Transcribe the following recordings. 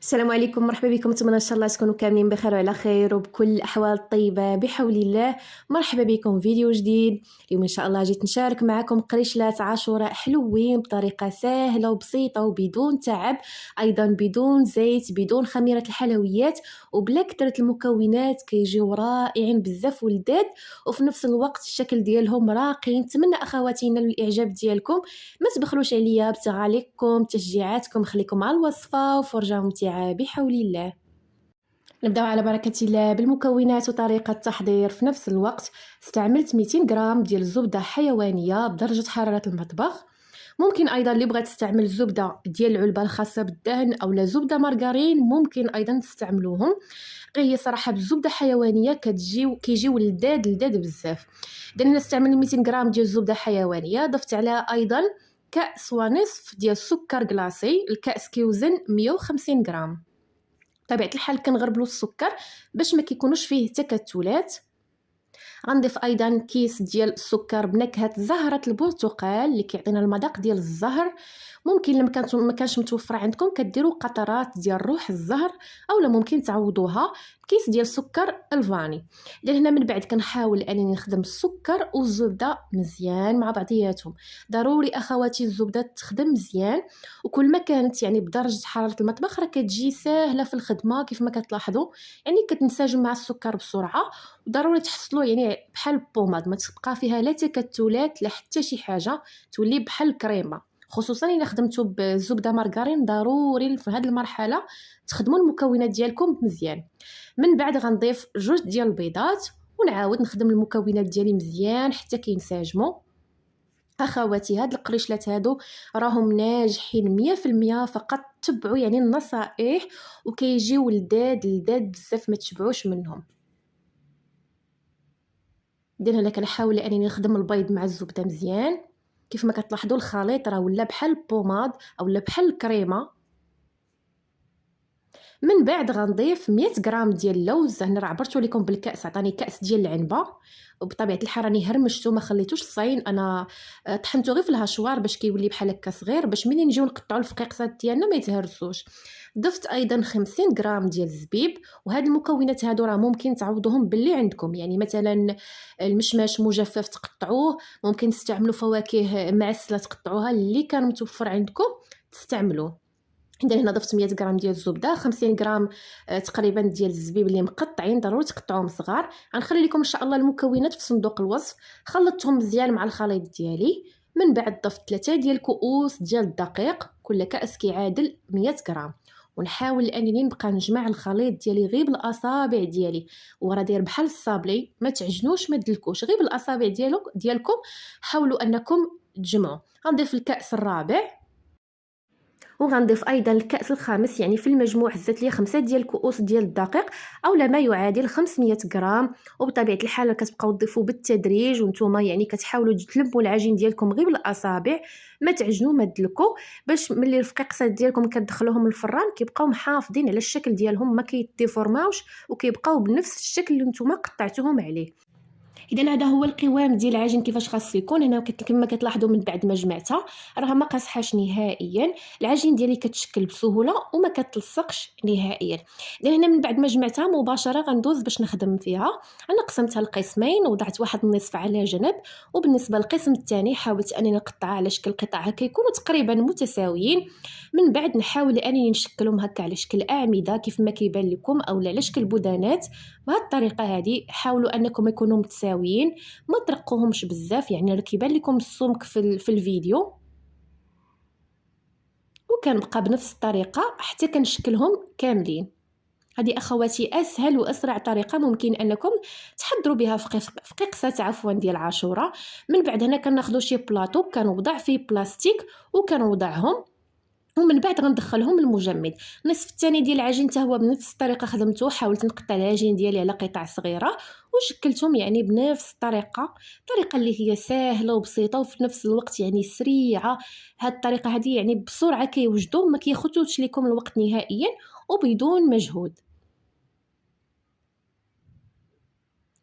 السلام عليكم، مرحبا بكم. نتمنى ان شاء الله تكونوا كاملين بخير وعلى خير وبكل الاحوال الطيبه بحول الله. مرحبا بكم فيديو جديد. اليوم ان شاء الله جيت نشارك معكم قريشلات عاشوراء حلوين بطريقه سهله وبسيطه وبدون تعب، ايضا بدون زيت، بدون خميره الحلويات، وبلا كثره المكونات. كيجيو رائعين بزاف ولذاذ، وفي نفس الوقت الشكل ديالهم راقي. نتمنى اخواتي ينالوا الاعجاب ديالكم. ما تبخلوش عليا بتعاليقكم تشجيعاتكم. خليكم مع الوصفه وفرجه ممتعه بحول الله. نبداو على بركة الله بالمكونات وطريقة التحضير في نفس الوقت. استعملت 200 غرام ديال الزبدة حيوانية بدرجة حرارة المطبخ. ممكن ايضا اللي بغات تستعمل زبدة ديال العلبة الخاصة بالدهن او لا زبدة مارغرين ممكن ايضا تستعملوهم. غير هي صراحة بالزبدة حيوانية كيجيو لذاذ بزاف. اذا هنا استعملت 200 غرام ديال الزبدة حيوانية، ضفت عليها ايضا كأس ونصف ديال السكر كلاصي. الكأس كيوزن 150 غرام. بطبيعة الحال كنغربلو السكر باش ما كيكونوش فيه تكتلات. غنضيف ايضا كيس ديال السكر بنكهه زهره البرتقال اللي كيعطينا المذاق ديال الزهر. ممكن لما ما كانش متوفر عندكم كديروا قطرات ديال روح الزهر، اولا ممكن تعوضوها بكيس ديال السكر الفاني. اذا هنا من بعد كنحاول انني نخدم السكر والزبده مزيان مع بعضياتهم. ضروري اخواتي الزبده تخدم مزيان، وكل ما كانت يعني بدرجه حراره المطبخ راه كتجي ساهله في الخدمه كيف ما كتلاحظوا، يعني كتنسجم مع السكر بسرعه. وضروري تحصلوا يعني بحال البوماد، ما تبقى فيها لا تكتلات لا حتى شي حاجه، تولي بحال الكريمه. خصوصا الا خدمتوا بالزبده مارغرين ضروري في هذه المرحله تخدموا المكونات ديالكم مزيان. من بعد غنضيف 2 ديال البيضات ونعاود نخدم المكونات ديالي مزيان حتى كينسجموا. اخواتي هاد القريشلات هادو راهم ناجحين 100%. فقط تبعوا يعني النصائح وكيجيو لذاذ بزاف، ما تشبعوش منهم. دير هنا كنحاول انني نخدم البيض مع الزبده مزيان. كيف ما كتلاحظوا الخليط راه ولا بحال البوماد او لا بحال الكريمه. من بعد غنضيف 100 غرام ديال اللوز. هنا راه عبرت لكم بالكاس، عطاني كاس ديال العنبه، وبطبيعه الحال راني هرمشتو ما خليتوش صاين. انا طحنته غير في الهشوار باش كيولي بحال هكا صغير، باش ملي نجيو نقطعوا الفقيقسات ديالنا ما يتهرسوش. ضفت ايضا 50 غرام ديال الزبيب. وهاد المكونات هادو راه ممكن تعوضوهم باللي عندكم، يعني مثلا المشماش مجفف تقطعوه، ممكن تستعملوا فواكه معسله تقطعوها، اللي كان متوفر عندكم تستعملوه. عندنا هنا ضفت 100 غرام ديال الزبده، 50 غرام تقريبا ديال الزبيب اللي مقطعين، ضروري تقطعوهم صغار. غنخلي لكم ان شاء الله المكونات في صندوق الوصف. خلطتهم مزيان مع الخليط ديالي. من بعد ضفت 3 ديال كؤوس ديال الدقيق، كل كاس كيعادل 100 غرام. ونحاول انني نبقى نجمع الخليط ديالي غير بالاصابع ديالي، وراه داير بحال الصابلي، ما تعجنوش ما تدلكوش، غير بالاصابع ديالكم حاولوا انكم تجمعوا. غنضيف الكاس الرابع، وغنضيف ايضا الكاس الخامس. يعني في المجموع هزت لي 5 ديال الكؤوس ديال الدقيق او ما يعادل 500 غرام. وبطبيعه الحال كتبقاو تضيفوا بالتدريج، وانتم يعني كتحاولوا تلموا العجين ديالكم غير بالاصابع، ما تعجنوا ما تدلكوا، باش ملي الفقيقسات ديالكم كتدخلوهم الفران كيبقاو محافظين على الشكل ديالهم، ما كيديفورماوش، وكيبقاو بنفس الشكل اللي نتوما قطعتوهم عليه. اذا هذا هو القوام ديال العجين كيفاش خاص يكون. هنا كما كتلاحظوا من بعد ما جمعتها راه ما قاصحاش نهائيا. العجين ديالي كتشكل بسهوله وما كتلصقش نهائيا. اذا هنا من بعد ما جمعتها مباشره غندوز باش نخدم فيها. انا قسمتها لقسمين وضعت واحد النصف على جنب، وبالنسبه للقسم الثاني حاولت انني نقطعها على شكل قطع هكا يكونوا تقريبا متساويين. من بعد نحاول انني نشكلهم هكا على شكل اعمده كيف ما كيبان لكم، او على شكل بدانات. بهذه الطريقه هذه حاولوا انكم يكونوا متساويين، ما ترقوهمش بزاف، يعني راه كيبان لكم السمك في الفيديو. وكنبقى بنفس الطريقه حتى كنشكلهم كاملين. هذه اخواتي اسهل واسرع طريقه ممكن انكم تحضروا بها فقيقسات ديال عاشوراء. من بعد هنا كناخذوا شي بلاطو كنوضع فيه بلاستيك وكنوضعهم، ومن بعد غندخلهم المجمد. النصف الثاني ديال العجين حتى هو بنفس الطريقه خدمته. حاولت نقطع العجين ديالي على قطع صغيره وشكلتهم يعني بنفس الطريقه اللي هي سهله وبسيطه وفي نفس الوقت يعني سريعه. هاد الطريقه هذه يعني بسرعه كيوجدوا، ما كياخذوش لكم الوقت نهائيا وبدون مجهود.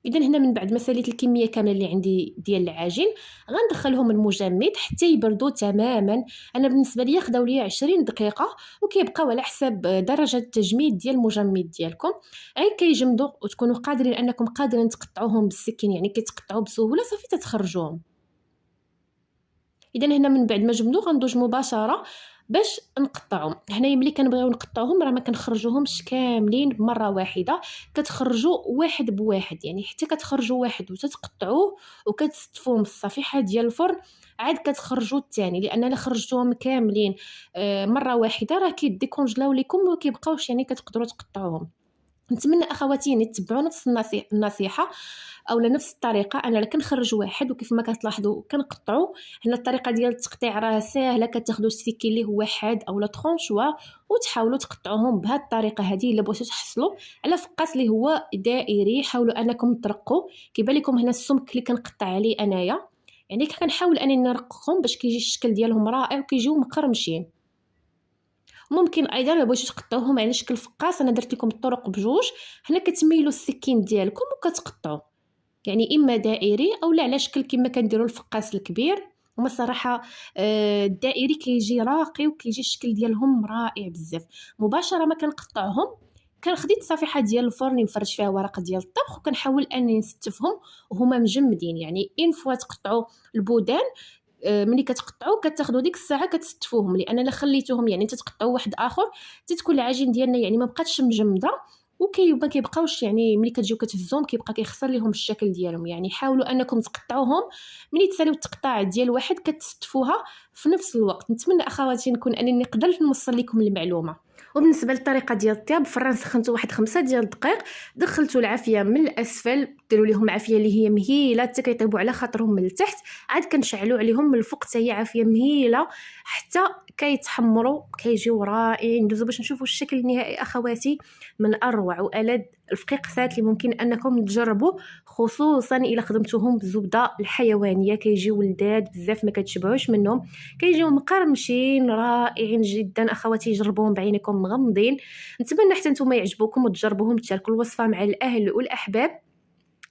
اذا هنا من بعد ما ساليت الكميه كامله اللي عندي ديال العجين غندخلهم المجمد حتى يبردوا تماما. انا بالنسبه لي خداو لي 20 دقيقه، وكيبقاو على حسب درجه التجميد ديال المجمد ديالكم. غير كيجمدوا وتكونوا قادرين انكم قادرين تقطعوهم بالسكين، يعني كيتقطعوا بسهوله صافي تتخرجوهم. اذا هنا من بعد ما جمدوا غندوز مباشره باش نقطعهم. هنايا ملي كنبغيو نقطعوهم راه ما كنخرجوهمش كاملين بمره واحده، كتخرجوا واحد بواحد، يعني حتى كتخرجوا واحد وتتقطعوه وكتستفوه من الصفيحه ديال الفرن عاد كتخرجوا الثاني، لان الا خرجتوهم كاملين مره واحده راه كيديكونجلاو لكم وما كيبقاوش يعني كتقدروا تقطعوهم. نتمنى اخواتي يعني تتبعوا نفس النصيحه اولا نفس الطريقه. انا كنخرج واحد وكيف ما كتلاحظوا كنقطعوا. هنا الطريقه ديال التقطيع راه ساهله، كتاخذوا السكين اللي هو حاد اولا طرونشوا وتحاولوا تقطعوهم بهذه الطريقه هذه. الا بغيتوا تحصلوا على فقاس اللي هو دائري حاولوا انكم ترقوا. كيبان لكم هنا السمك اللي كنقطع عليه انايا، يعني كنحاول انني نرققهم باش كيجي الشكل ديالهم رائع وكيجيو مقرمشين. ممكن ايضا الا بغيتو تقطعوهم على شكل فقاس، انا درت لكم الطرق بجوج. هنا كتميلوا السكين ديالكم وكتقطعوا، يعني اما دائري او لا على شكل كما كنديروا الفقاس الكبير. هما صراحه الدائري كيجي راقي وكيجي الشكل ديالهم رائع بزاف. مباشره ما كنقطعهم كنخديت صفيحه ديال الفرن نفرش فيها ورقه ديال الطبخ وكنحاول اني نستفهم وهما مجمدين. يعني ان فوا تقطعوا البودان ملي كتقطعوا كتاخذوا ديك الساعه كتستفوهم، لان الا خليتوهم يعني تتقطعوا واحد اخر تتكون العجين ديالنا يعني ما بقاتش مجمده ما كيبقاوش، يعني ملي كتجيو كتهزوهم كيبقى كيخسر لهم الشكل ديالهم. يعني حاولوا انكم تقطعوهم ملي تساليو التقطاع ديال واحد كتستفوها في نفس الوقت. نتمنى اخواتي نكون انني قدرت نوصل لكم المعلومه. وبالنسبه للطريقه ديال الطياب، فران سخنته واحد 5 ديال الدقائق، دخلتو العافيه من الاسفل، ديروا لهم عافيه اللي هي مهيله حتى كيطيبوا على خاطرهم من التحت، عاد كنشعلوا عليهم من الفوق حتى هي عافيه مهيله حتى كيتحمروا كيجيو رائعين. ندوزو باش نشوفوا الشكل النهائي اخواتي، من اروع والذ الفقيقسات اللي ممكن انكم تجربوا، خصوصا الا خدمتوهم بالزبده الحيوانيه كيجيو لذاذ بزاف ما كتشبعوش منهم، كيجيو مقرمشين رائعين جدا. اخواتي جربوهم بعينكم مغمضين. نتمنى حتى نتوما يعجبوكم وتجربوهم، تشاركوا الوصفه مع الاهل والاحباب.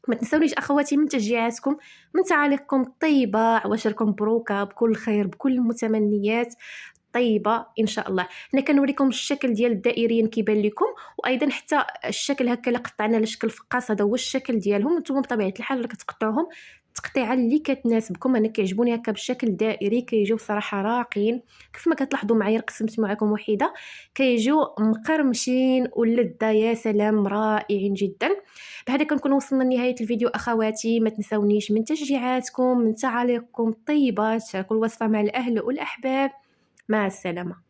ما تنسونيش اخواتي من تشجيعاتكم، من تعاليقكم الطيبه، عواشركم بروكه بكل خير بكل المتمنيات طيبه ان شاء الله. هنا كنوريكم الشكل ديال الدائريين كيبان لكم، وايضا حتى الشكل هكا اللي قطعنا على شكل فقاس هذا هو الشكل ديالهم. نتوما بطبيعه الحال اللي كتقطعوهم التقطيعه اللي كتناسبكم. انا كيعجبوني هكا بالشكل دائري كيجيو صراحه راقين. كيف ما كتلاحظوا معايا قسمت معكم وحيده كيجيو مقرمشين ولذة يا سلام رائعين جدا. بهذا كنكون وصلنا لنهايه الفيديو اخواتي. ما تنسونيش من تشجيعاتكم من تعاليقكم الطيبه، تشاركوا الوصفه مع الاهل والاحباب. مع السلامه.